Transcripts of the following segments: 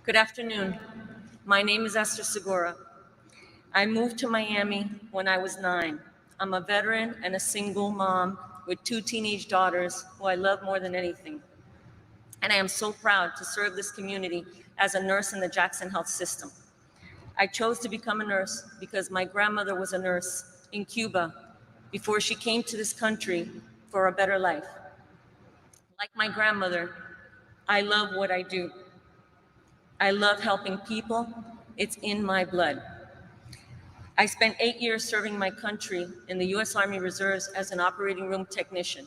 Good afternoon. My name is Esther Segura. I moved to Miami when I was 9. I'm a veteran and a single mom with 2 teenage daughters who I love more than anything. And I am so proud to serve this community as a nurse in the Jackson Health System. I chose to become a nurse because my grandmother was a nurse in Cuba before she came to this country for a better life. Like my grandmother, I love what I do. I love helping people. It's in my blood. I spent 8 years serving my country in the U.S. Army Reserves as an operating room technician.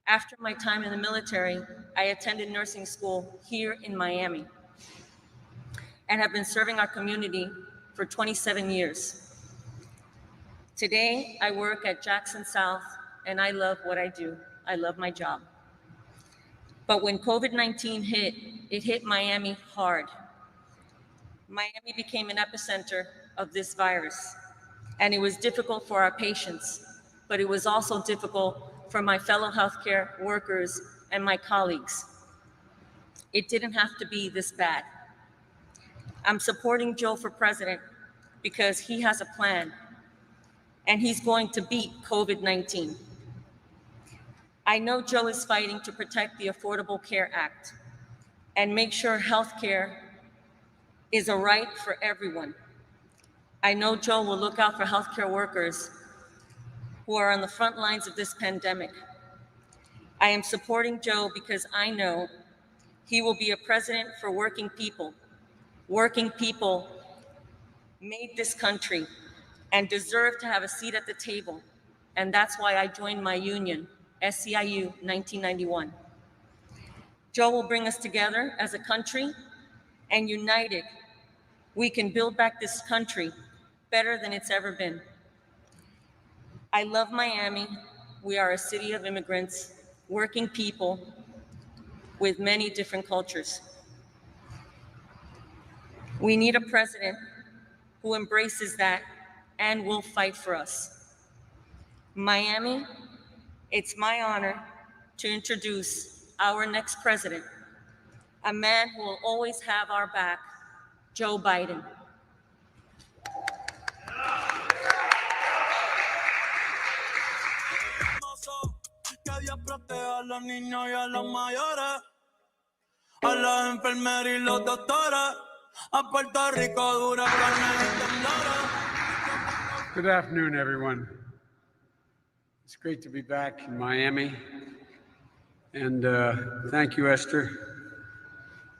After my time in the military, I attended nursing school here in Miami and have been serving our community for 27 years. Today, I work at Jackson South, and I love what I do. I love my job. But when COVID-19 hit, it hit Miami hard. Miami became an epicenter of this virus, and it was difficult for our patients, but it was also difficult for my fellow healthcare workers and my colleagues. It didn't have to be this bad. I'm supporting Joe for president because he has a plan, and he's going to beat COVID-19. I know Joe is fighting to protect the Affordable Care Act and make sure healthcare is a right for everyone. I know Joe will look out for healthcare workers who are on the front lines of this pandemic. I am supporting Joe because I know he will be a president for working people. Working people made this country and deserve to have a seat at the table. And that's why I joined my union, SEIU 1991. Joe will bring us together as a country, and united, we can build back this country better than it's ever been. I love Miami. We are a city of immigrants, working people with many different cultures. We need a president who embraces that and will fight for us. Miami, it's my honor to introduce our next president, a man who will always have our back, Joe Biden. Que Dios proteja a los niños y a los mayores, a las enfermeras y los doctores, a Puerto Rico dura y temblores. Good afternoon, everyone. It's great to be back in Miami. And thank you, Esther.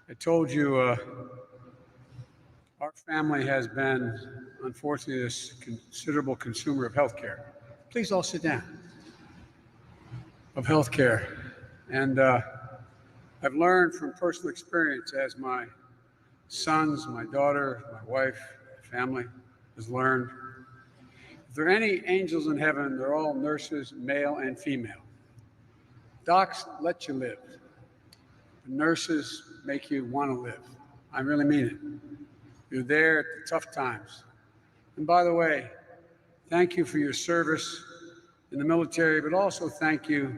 I told you our family has been, unfortunately, a considerable consumer of healthcare. Please all sit down. Of healthcare. And I've learned from personal experience as my sons, my daughter, my wife, my family has learned. If there are any angels in heaven, they're all nurses, male and female. Docs let you live. The nurses make you want to live. I really mean it. You're there at the tough times. And by the way, thank you for your service in the military, but also thank you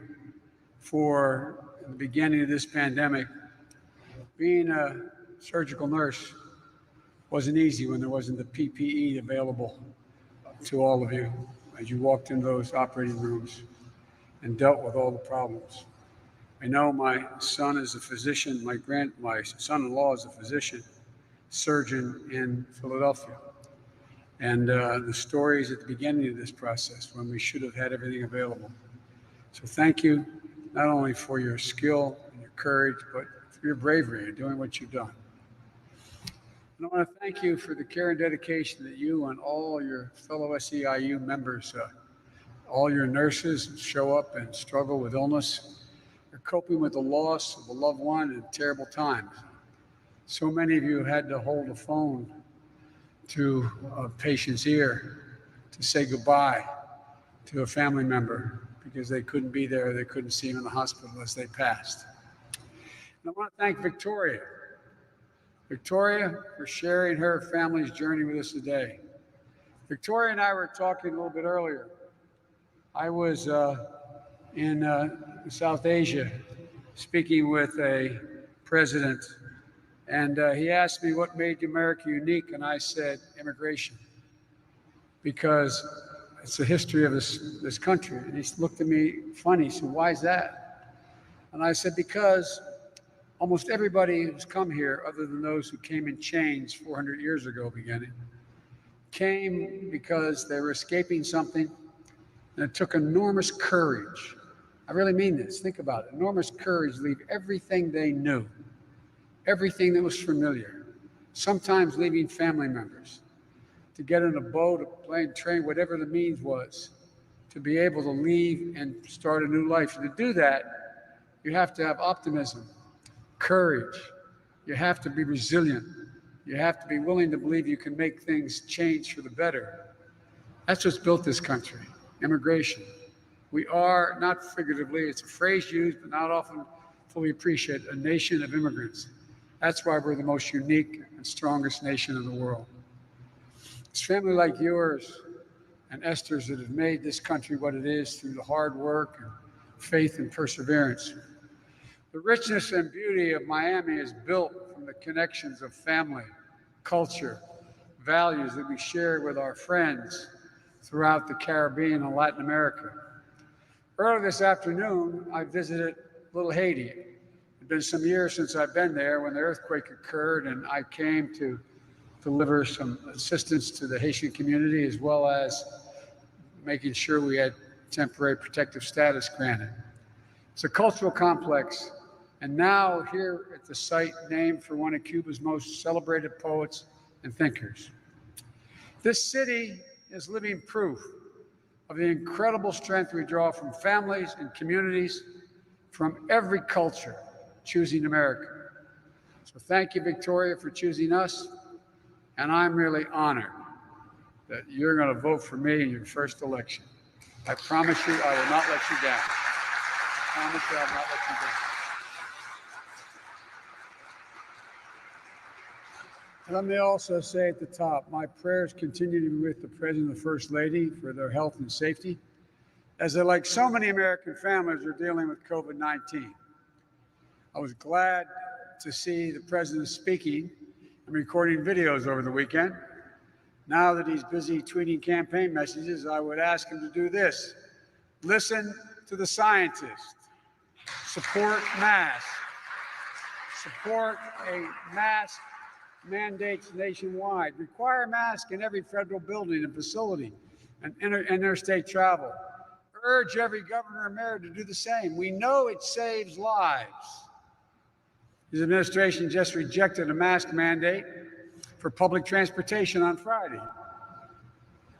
for the beginning of this pandemic. Being a surgical nurse wasn't easy when there wasn't the PPE available to all of you as you walked in those operating rooms and dealt with all the problems. I know my son is a physician, my son-in-law is a physician, surgeon in Philadelphia. And the stories at the beginning of this process when we should have had everything available. So thank you, not only for your skill and your courage, but for your bravery in doing what you've done. And I want to thank you for the care and dedication that you and all your fellow SEIU members, all your nurses show up and struggle with illness. You're coping with the loss of a loved one in terrible times. So many of you had to hold a phone to a patient's ear to say goodbye to a family member because they couldn't be there, they couldn't see him in the hospital as they passed. And I want to thank Victoria for sharing her family's journey with us today. Victoria and I were talking a little bit earlier. I was in South Asia speaking with a president, and he asked me what made America unique, and I said immigration, because it's the history of this country. And he looked at me funny. He said, "Why is that?" And I said, "Because almost everybody who's come here, other than those who came in chains 400 years ago beginning, came because they were escaping something, and it took enormous courage. I really mean this. Think about it. Enormous courage to leave everything they knew, everything that was familiar, sometimes leaving family members, to get in a boat, a plane, train, whatever the means was, to be able to leave and start a new life. And to do that, you have to have optimism, courage. You have to be resilient. You have to be willing to believe you can make things change for the better. That's what's built this country, immigration. We are, not figuratively, it's a phrase used but not often fully appreciated, a nation of immigrants. That's why we're the most unique and strongest nation in the world. It's family like yours and Esther's that have made this country what it is through the hard work and faith and perseverance. The richness and beauty of Miami is built from the connections of family, culture, values that we share with our friends throughout the Caribbean and Latin America. Earlier this afternoon, I visited Little Haiti. It's been some years since I've been there when the earthquake occurred, and I came to deliver some assistance to the Haitian community, as well as making sure we had temporary protective status granted. It's a cultural complex, and now here at the site named for one of Cuba's most celebrated poets and thinkers. This city is living proof of the incredible strength we draw from families and communities from every culture choosing America. So thank you, Victoria, for choosing us. And I'm really honored that you're going to vote for me in your first election. I promise you I will not let you down. I promise you I will not let you down. Let me also say at the top, my prayers continue to be with the President and the First Lady for their health and safety, as they, like so many American families, are dealing with COVID-19. I was glad to see the President speaking and recording videos over the weekend. Now that he's busy tweeting campaign messages, I would ask him to do this. Listen to the scientists. Support masks. Support a mask mandates nationwide. Require masks in every federal building and facility and interstate travel. Urge every governor and mayor to do the same. We know it saves lives. His administration just rejected a mask mandate for public transportation on Friday.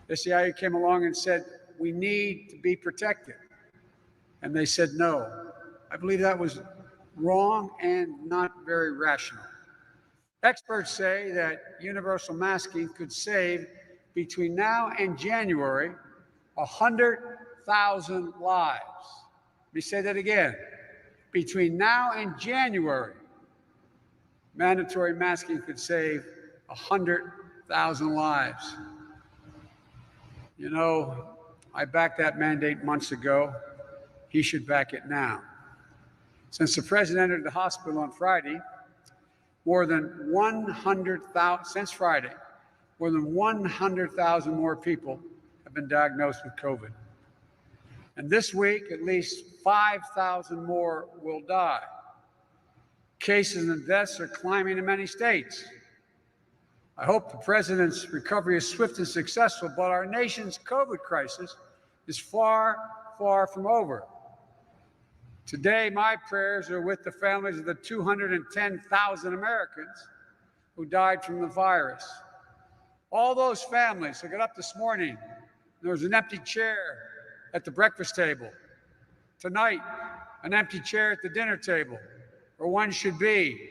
The SEIU came along and said, we need to be protected. And they said no. I believe that was wrong and not very rational. Experts say that universal masking could save, between now and January, 100,000 lives. Let me say that again. Between now and January, mandatory masking could save 100,000 lives. You know, I backed that mandate months ago. He should back it now. Since the president entered the hospital on Friday, more than 100,000, since Friday, more than 100,000 more people have been diagnosed with COVID. And this week, at least 5,000 more will die. Cases and deaths are climbing in many states. I hope the president's recovery is swift and successful, but our nation's COVID crisis is far, far from over. Today, my prayers are with the families of the 210,000 Americans who died from the virus. All those families, I got up this morning, there was an empty chair at the breakfast table. Tonight, an empty chair at the dinner table, where one should be.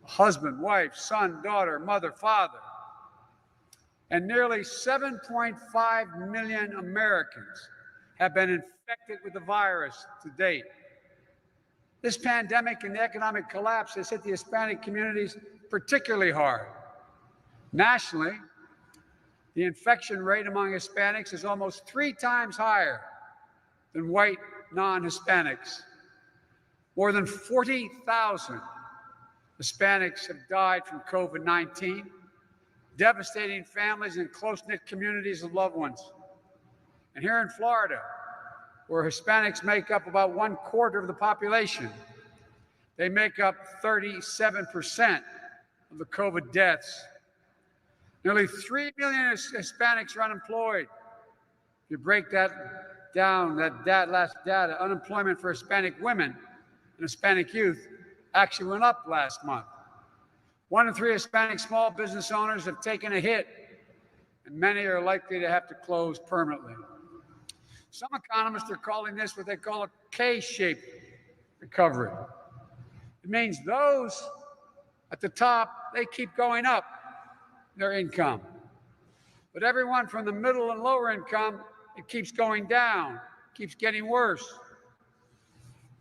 A husband, wife, son, daughter, mother, father. And nearly 7.5 million Americans have been infected with the virus to date. This pandemic and the economic collapse has hit the Hispanic communities particularly hard. Nationally, the infection rate among Hispanics is almost 3 times higher than white non-Hispanics. More than 40,000 Hispanics have died from COVID-19, devastating families and close-knit communities of loved ones. And here in Florida, where Hispanics make up about 1/4 of the population, they make up 37% of the COVID deaths. Nearly 3 million Hispanics are unemployed. If you break that down, that last data, unemployment for Hispanic women and Hispanic youth actually went up last month. 1 in 3 Hispanic small business owners have taken a hit, and many are likely to have to close permanently. Some economists are calling this what they call a K-shaped recovery. It means those at the top, they keep going up their income. But everyone from the middle and lower income, it keeps going down, keeps getting worse.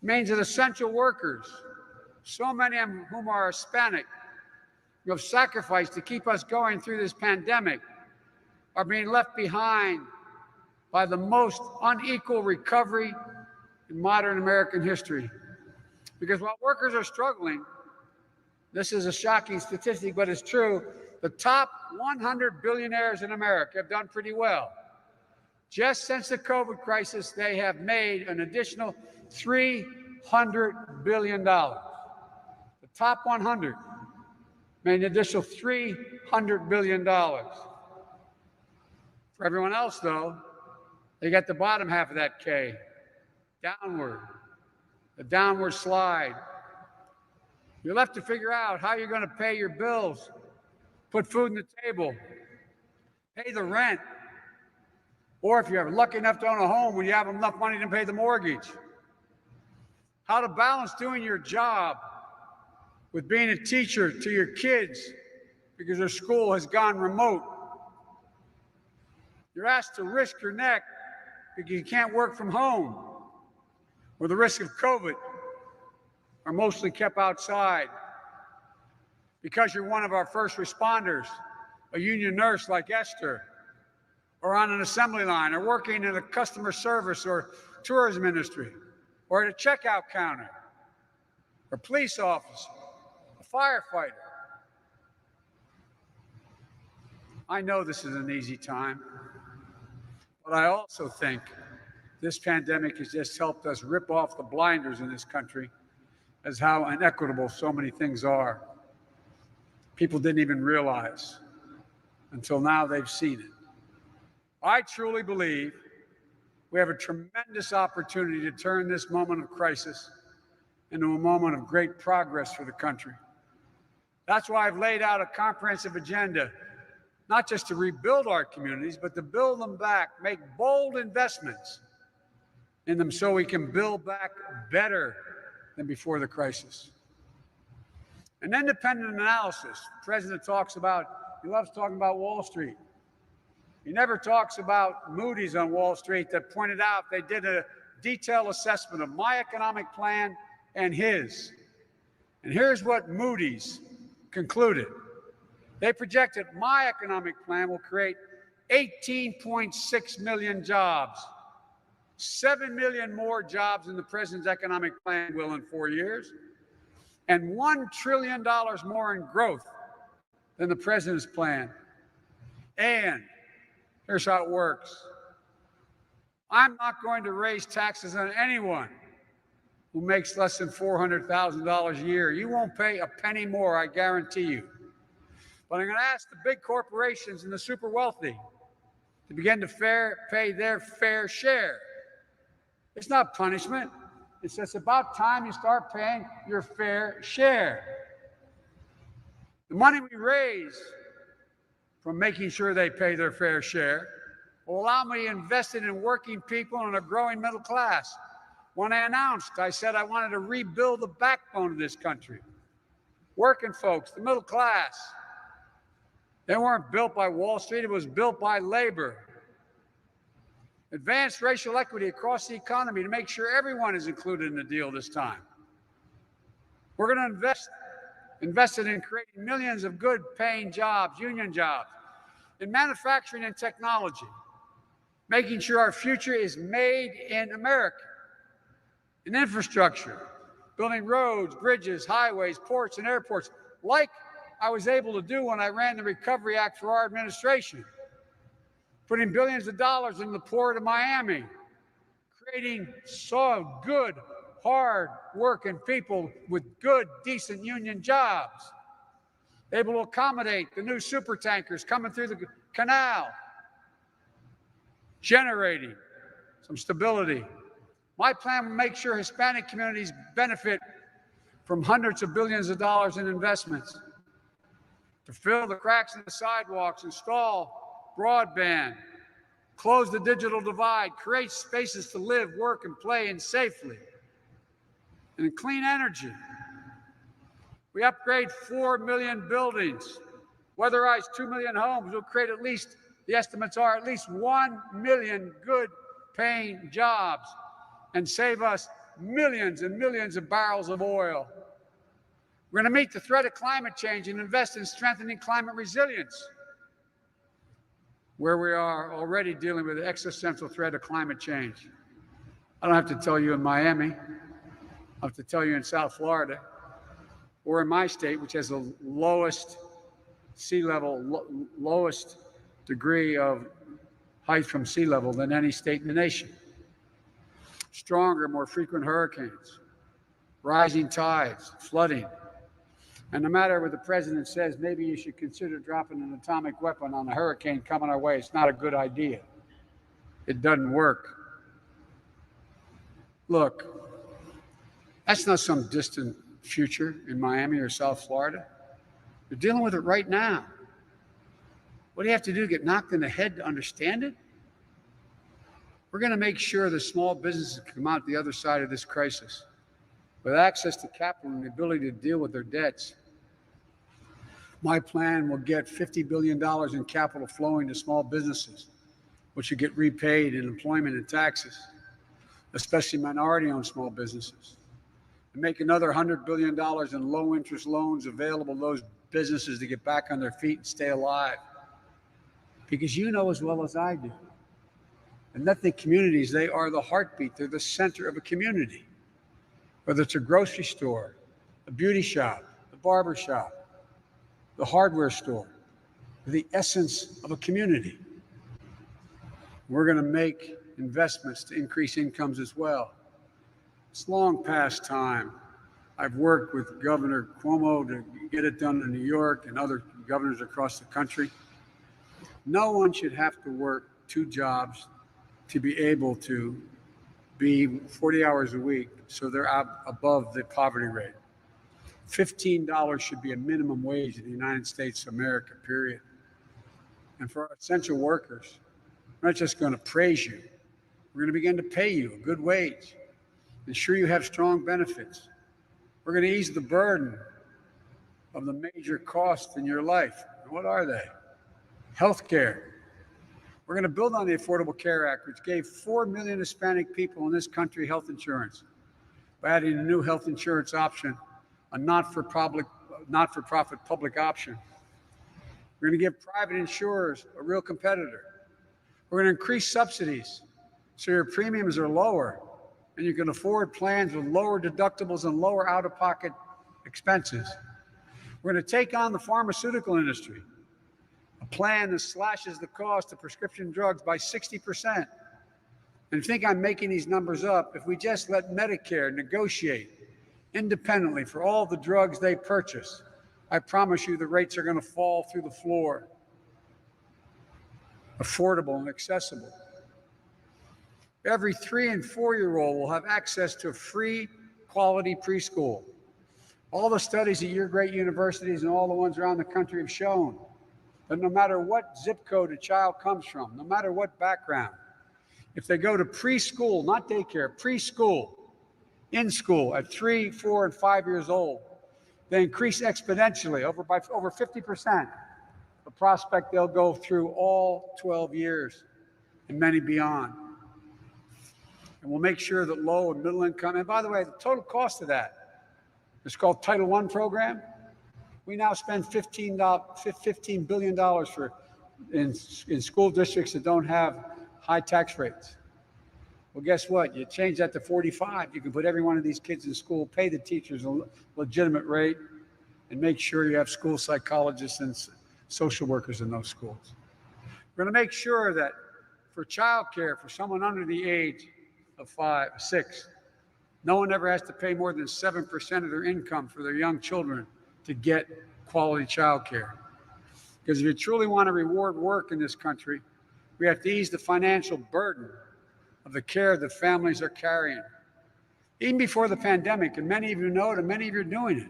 It means that essential workers, so many of whom are Hispanic, who have sacrificed to keep us going through this pandemic, are being left behind by the most unequal recovery in modern American history. Because while workers are struggling, this is a shocking statistic, but it's true, the top 100 billionaires in America have done pretty well. Just since the COVID crisis, they have made an additional $300 billion. The top 100 made an additional $300 billion. For everyone else, though, they got the bottom half of that K, downward, the downward slide. You're left to figure out how you're going to pay your bills, put food on the table, pay the rent, or if you're lucky enough to own a home, when you have enough money to pay the mortgage. How to balance doing your job with being a teacher to your kids because their school has gone remote. You're asked to risk your neck because you can't work from home, or the risk of COVID are mostly kept outside. Because you're one of our first responders, a union nurse like Esther, or on an assembly line, or working in a customer service or tourism industry, or at a checkout counter, or police officer, a firefighter. I know this is an easy time, but I also think this pandemic has just helped us rip off the blinders in this country as how inequitable so many things are. People didn't even realize until now they've seen it. I truly believe we have a tremendous opportunity to turn this moment of crisis into a moment of great progress for the country. That's why I've laid out a comprehensive agenda, not just to rebuild our communities, but to build them back, make bold investments in them so we can build back better than before the crisis. An independent analysis, the president talks about, he loves talking about Wall Street. He never talks about Moody's on Wall Street that pointed out they did a detailed assessment of my economic plan and his. And here's what Moody's concluded. They projected my economic plan will create 18.6 million jobs, 7 million more jobs than the president's economic plan will in 4 years, and $1 trillion more in growth than the president's plan. And here's how it works. I'm not going to raise taxes on anyone who makes less than $400,000 a year. You won't pay a penny more, I guarantee you. But I'm going to ask the big corporations and the super wealthy to begin to pay their fair share. It's not punishment. It's just about time you start paying your fair share. The money we raise from making sure they pay their fair share will allow me to invest it in working people and a growing middle class. When I announced, I said I wanted to rebuild the backbone of this country. Working folks, the middle class. They weren't built by Wall Street, it was built by labor. Advanced racial equity across the economy to make sure everyone is included in the deal this time. We're going to invest in creating millions of good paying jobs, union jobs, in manufacturing and technology. making sure our future is made in America. In infrastructure, building roads, bridges, highways, ports, and airports, like I was able to do when I ran the Recovery Act for our administration, putting billions of dollars in the port of Miami, creating so good, hard-working people with good, decent union jobs, able to accommodate the new super tankers coming through the canal, generating some stability. My plan will make sure Hispanic communities benefit from hundreds of billions of dollars in investments to fill the cracks in the sidewalks, install broadband, close the digital divide, create spaces to live, work, and play in safely. And in clean energy, we upgrade 4 million buildings, weatherize 2 million homes. We'll create at least, the estimates are, at least 1 million good-paying jobs and save us millions and millions of barrels of oil. We're going to meet the threat of climate change and invest in strengthening climate resilience, where we are already dealing with the existential threat of climate change. I don't have to tell you in Miami. I have to tell you in South Florida, or in my state, which has the lowest sea level, lowest degree of height from sea level than any state in the nation. Stronger, more frequent hurricanes, rising tides, flooding. And no matter what the president says, maybe you should consider dropping an atomic weapon on a hurricane coming our way. It's not a good idea. It doesn't work. Look, that's not some distant future in Miami or South Florida. You're dealing with it right now. What do you have to do? Get knocked in the head to understand it? We're going to make sure the small businesses come out the other side of this crisis with access to capital and the ability to deal with their debts. My plan will get $50 billion in capital flowing to small businesses, which will get repaid in employment and taxes, especially minority-owned small businesses, and make another $100 billion in low-interest loans available to those businesses to get back on their feet and stay alive. Because you know as well as I do, and ethnic communities, they are the heartbeat. They're the center of a community. Whether it's a grocery store, a beauty shop, a barber shop, the hardware store, the essence of a community. We're going to make investments to increase incomes as well. It's long past time. I've worked with Governor Cuomo to get it done in New York and other governors across the country. No one should have to work 2 jobs to be able to be 40 hours a week so they're above the poverty rate. $15 should be a minimum wage in the United States of America, period. And for our essential workers, we're not just going to praise you. We're going to begin to pay you a good wage, ensure you have strong benefits. We're going to ease the burden of the major costs in your life. And what are they? Healthcare. We're going to build on the Affordable Care Act, which gave 4 million Hispanic people in this country health insurance by adding a new health insurance option, a not-for-profit public option. We're going to give private insurers a real competitor. We're going to increase subsidies so your premiums are lower and you can afford plans with lower deductibles and lower out-of-pocket expenses. We're going to take on the pharmaceutical industry, a plan that slashes the cost of prescription drugs by 60%. And I think I'm making these numbers up. If we just let Medicare negotiate independently for all the drugs they purchase, I promise you the rates are going to fall through the floor. Affordable and accessible. Every 3- and 4-year-old will have access to a free, quality preschool. All the studies at your great universities and all the ones around the country have shown that no matter what zip code a child comes from, no matter what background, if they go to preschool, not daycare, preschool, in school at 3, 4, and 5 years old, they increase exponentially by over 50%. The prospect they'll go through all 12 years and many beyond. And we'll make sure that low and middle income, and by the way, the total cost of that, it's called Title I program. We now spend $15 billion in school districts that don't have high tax rates. Well, guess what? You change that to 45, you can put every one of these kids in school, pay the teachers a legitimate rate, and make sure you have school psychologists and social workers in those schools. We're going to make sure that for childcare, for someone under the age of 6, no one ever has to pay more than 7% of their income for their young children to get quality childcare. Because if you truly want to reward work in this country, we have to ease the financial burden of the care that families are carrying. Even before the pandemic, and many of you know it, and many of you are doing it,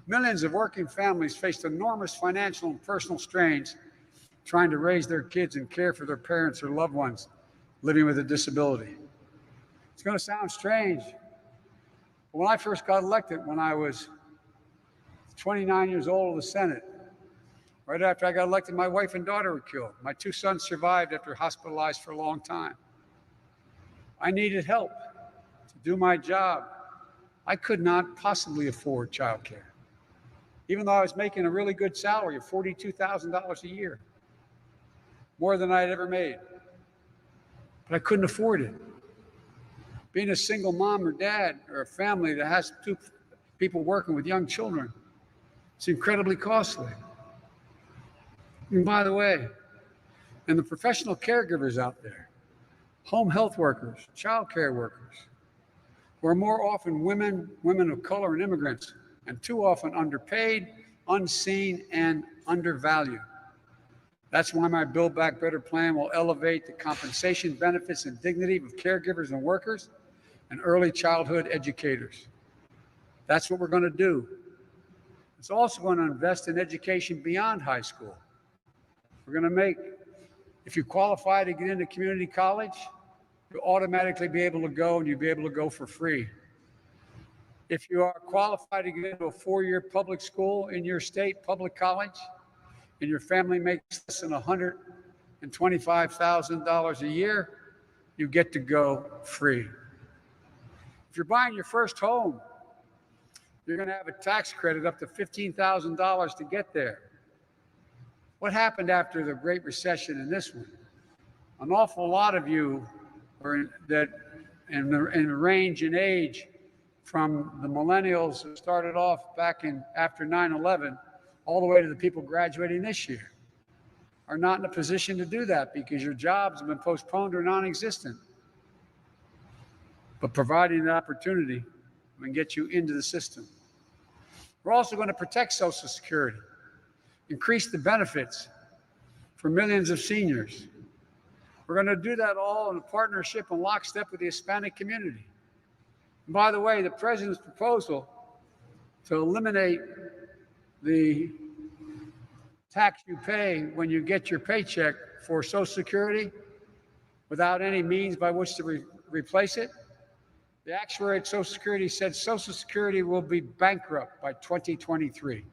millions of working families faced enormous financial and personal strains trying to raise their kids and care for their parents or loved ones living with a disability. It's going to sound strange, but when I first got elected, when I was 29 years old in the Senate, right after I got elected, my wife and daughter were killed. My 2 sons survived after hospitalized for a long time. I needed help to do my job. I could not possibly afford childcare, even though I was making a really good salary of $42,000 a year, more than I had ever made. But I couldn't afford it. Being a single mom or dad or a family that has 2 people working with young children, it's incredibly costly. And by the way, and the professional caregivers out there, home health workers, child care workers, who are more often women of color, and immigrants, and too often underpaid, unseen, and undervalued. That's why my Build Back Better plan will elevate the compensation, benefits, and dignity of caregivers and workers and early childhood educators. That's what we're going to do. It's also going to invest in education beyond high school. We're going to make, if you qualify to get into community college, you'll automatically be able to go, and you'll be able to go for free. If you are qualified to get into a 4-year public school in your state, public college, and your family makes less than $125,000 a year, you get to go free. If you're buying your first home, you're going to have a tax credit up to $15,000 to get there. What happened after the Great Recession and this one? An awful lot of you are in the range in age from the millennials who started off back in after 9/11 all the way to the people graduating this year are not in a position to do that because your jobs have been postponed or non-existent. But providing an opportunity can get you into the system. We're also going to protect Social Security, increase the benefits for millions of seniors. We're going to do that all in a partnership and lockstep with the Hispanic community. And by the way, the president's proposal to eliminate the tax you pay when you get your paycheck for Social Security without any means by which to replace it, the actuary at Social Security said Social Security will be bankrupt by 2023.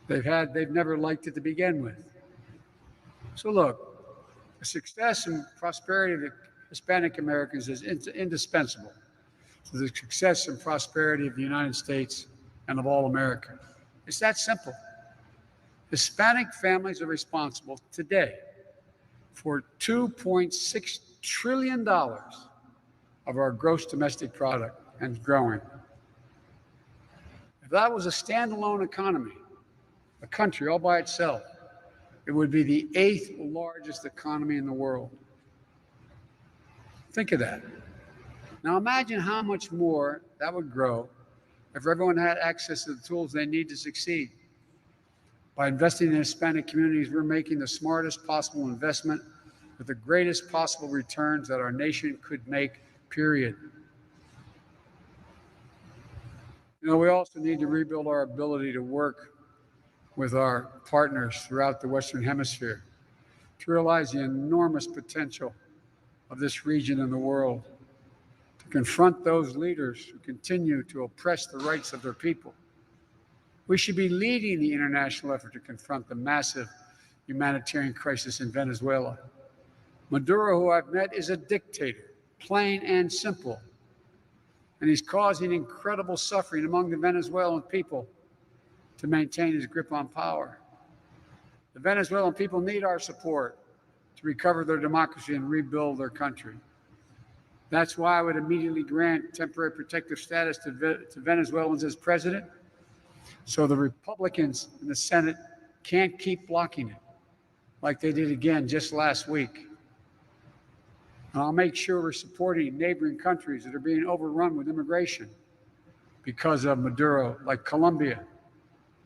They've never liked it to begin with. So look, the success and prosperity of the Hispanic Americans is indispensable to the success and prosperity of the United States and of all America. It's that simple. Hispanic families are responsible today for $2.6 trillion of our gross domestic product, and growing. If that was a standalone economy, a country all by itself, it would be the 8th largest economy in the world. Think of that. Now imagine how much more that would grow if everyone had access to the tools they need to succeed. By investing in Hispanic communities, we're making the smartest possible investment with the greatest possible returns that our nation could make, period. We also need to rebuild our ability to work with our partners throughout the Western Hemisphere to realize the enormous potential of this region and the world, to confront those leaders who continue to oppress the rights of their people. We should be leading the international effort to confront the massive humanitarian crisis in Venezuela. Maduro, who I've met, is a dictator, plain and simple, and he's causing incredible suffering among the Venezuelan people to maintain his grip on power. The Venezuelan people need our support. to recover their democracy and rebuild their country. That's why I would immediately grant temporary protective status to Venezuelans as president, so the Republicans in the Senate can't keep blocking it, like they did again just last week. And I'll make sure we're supporting neighboring countries that are being overrun with immigration because of Maduro, like Colombia,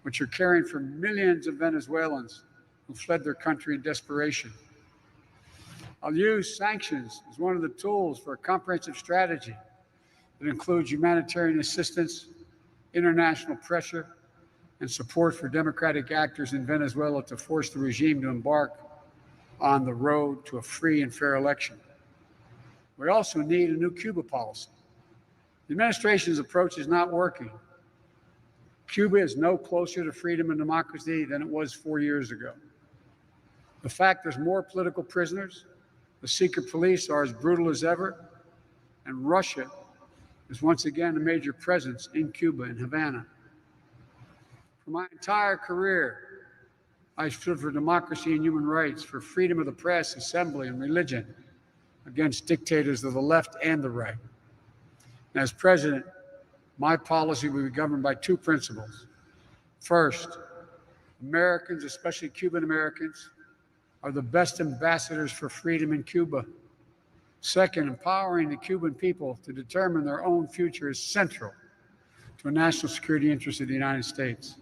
which are caring for millions of Venezuelans who fled their country in desperation. I'll use sanctions as one of the tools for a comprehensive strategy that includes humanitarian assistance, international pressure, and support for democratic actors in Venezuela to force the regime to embark on the road to a free and fair election. We also need a new Cuba policy. The administration's approach is not working. Cuba is no closer to freedom and democracy than it was 4 years ago. The fact there's more political prisoners, the secret police are as brutal as ever, and Russia is once again a major presence in Cuba and Havana. For my entire career, I stood for democracy and human rights, for freedom of the press, assembly, and religion against dictators of the left and the right. And as president, my policy will be governed by two principles. First, Americans, especially Cuban Americans, are the best ambassadors for freedom in Cuba. Second, empowering the Cuban people to determine their own future is central to a national security interest of the United States.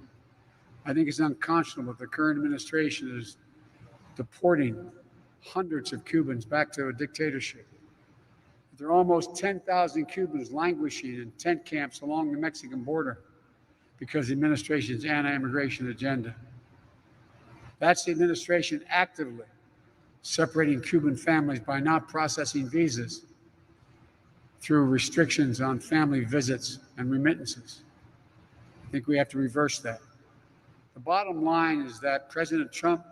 I think it's unconscionable that the current administration is deporting hundreds of Cubans back to a dictatorship. There are almost 10,000 Cubans languishing in tent camps along the Mexican border because of the administration's anti-immigration agenda. That's the administration actively separating Cuban families by not processing visas through restrictions on family visits and remittances. I think we have to reverse that. The bottom line is that President Trump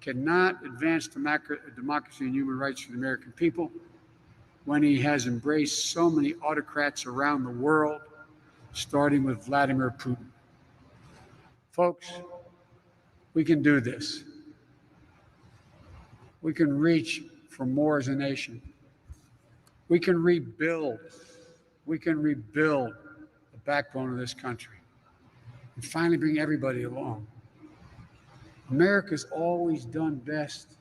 cannot advance democracy and human rights for the American people when he has embraced so many autocrats around the world, starting with Vladimir Putin. Folks, we can do this. We can reach for more as a nation. We can rebuild. We can rebuild the backbone of this country and finally bring everybody along. America's always done best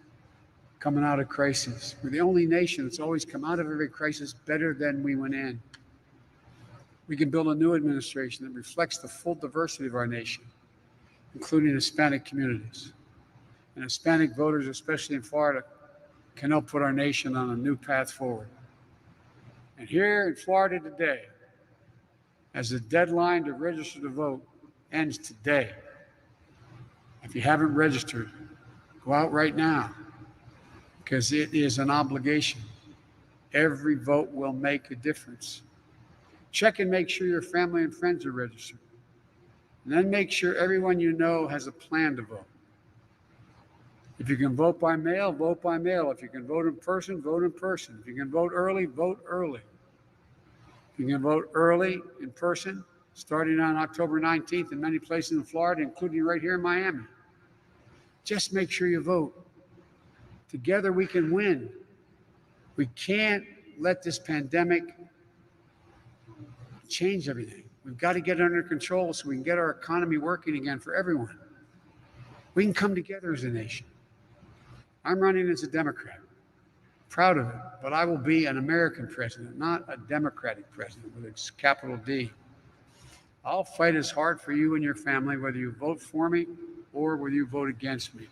coming out of crisis. We're the only nation that's always come out of every crisis better than we went in. We can build a new administration that reflects the full diversity of our nation, including Hispanic communities. And Hispanic voters, especially in Florida, can help put our nation on a new path forward. And here in Florida today, as the deadline to register to vote ends today, if you haven't registered, go out right now, because it is an obligation. Every vote will make a difference. Check and make sure your family and friends are registered. And then make sure everyone you know has a plan to vote. If you can vote by mail, vote by mail. If you can vote in person, vote in person. If you can vote early, vote early. If you can vote early in person, starting on October 19th in many places in Florida, including right here in Miami, just make sure you vote. Together we can win. We can't let this pandemic change everything. We've got to get it under control so we can get our economy working again for everyone. We can come together as a nation. I'm running as a Democrat, proud of it, but I will be an American president, not a Democratic president with a capital D. I'll fight as hard for you and your family, whether you vote for me or whether you vote against me,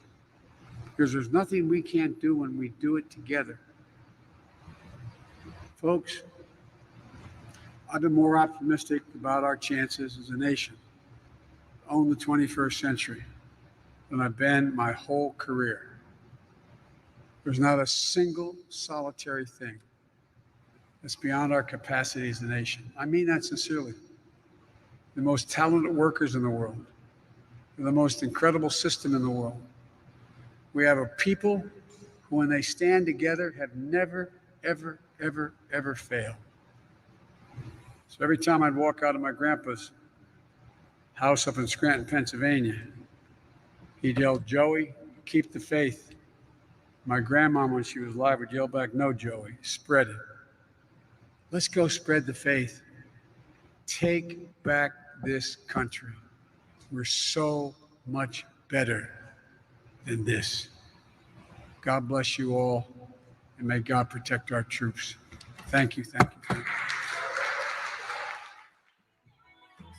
because there's nothing we can't do when we do it together. Folks, I've been more optimistic about our chances as a nation to own the 21st century than I've been my whole career. There's not a single solitary thing that's beyond our capacity as a nation. I mean that sincerely. The most talented workers in the world, the most incredible system in the world. We have a people who, when they stand together, have never, ever, ever, ever failed. So every time I'd walk out of my grandpa's house up in Scranton, Pennsylvania, he'd yell, "Joey, keep the faith. My grandma, when she was alive, would yell back, "No, Joey, spread it. Let's go spread the faith. Take back this country. We're so much better than this." God bless you all, and may God protect our troops. Thank you, thank you, thank you.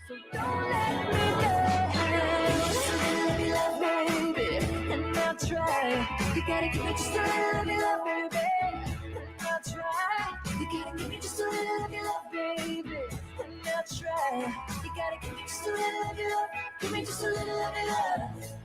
So don't let me go. Just a little love, baby, and I'll try. You gotta give me just a little love, baby, and I'll try. You gotta give me just a little love, baby, and I'll try. You gotta give me just a little love, give me just a little love.